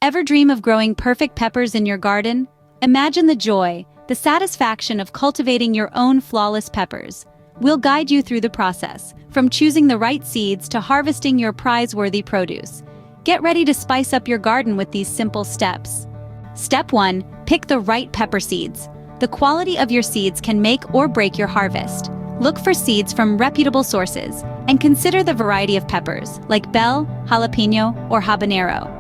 Ever dream of growing perfect peppers in your garden? Imagine the joy, the satisfaction of cultivating your own flawless peppers. We'll guide you through the process, from choosing the right seeds to harvesting your prize-worthy produce. Get ready to spice up your garden with these simple steps. Step 1. Pick the right pepper seeds. The quality of your seeds can make or break your harvest. Look for seeds from reputable sources, and consider the variety of peppers, like bell, jalapeno, or habanero.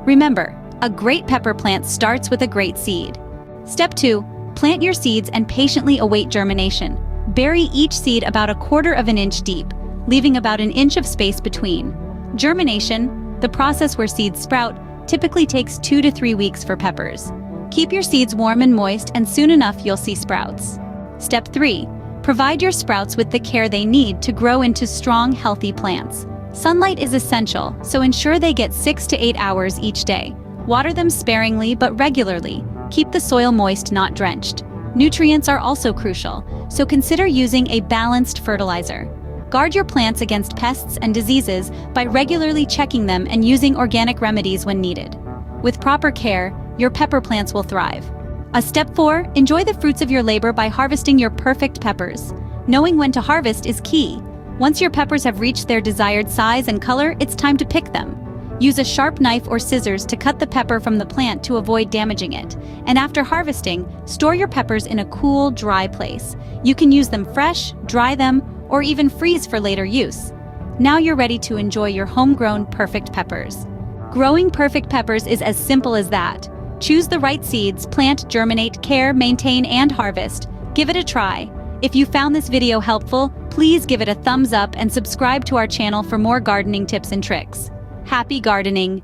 Remember, a great pepper plant starts with a great seed. Step 2. Plant your seeds and patiently await germination. Bury each seed about 1/4 inch deep, leaving about an inch of space between. Germination, the process where seeds sprout, typically takes 2 to 3 weeks for peppers. Keep your seeds warm and moist, and soon enough you'll see sprouts. Step 3. Provide your sprouts with the care they need to grow into strong, healthy plants. Sunlight is essential, so ensure they get 6 to 8 hours each day. Water them sparingly but regularly. Keep the soil moist, not drenched. Nutrients are also crucial, so consider using a balanced fertilizer. Guard your plants against pests and diseases by regularly checking them and using organic remedies when needed. With proper care, your pepper plants will thrive. Step 4. Enjoy the fruits of your labor by harvesting your perfect peppers. Knowing when to harvest is key. Once your peppers have reached their desired size and color, it's time to pick them. Use a sharp knife or scissors to cut the pepper from the plant to avoid damaging it. And after harvesting, store your peppers in a cool, dry place. You can use them fresh, dry them, or even freeze for later use. Now you're ready to enjoy your homegrown perfect peppers. Growing perfect peppers is as simple as that. Choose the right seeds, plant, germinate, care, maintain, and harvest. Give it a try. If you found this video helpful, please give it a thumbs up and subscribe to our channel for more gardening tips and tricks. Happy gardening!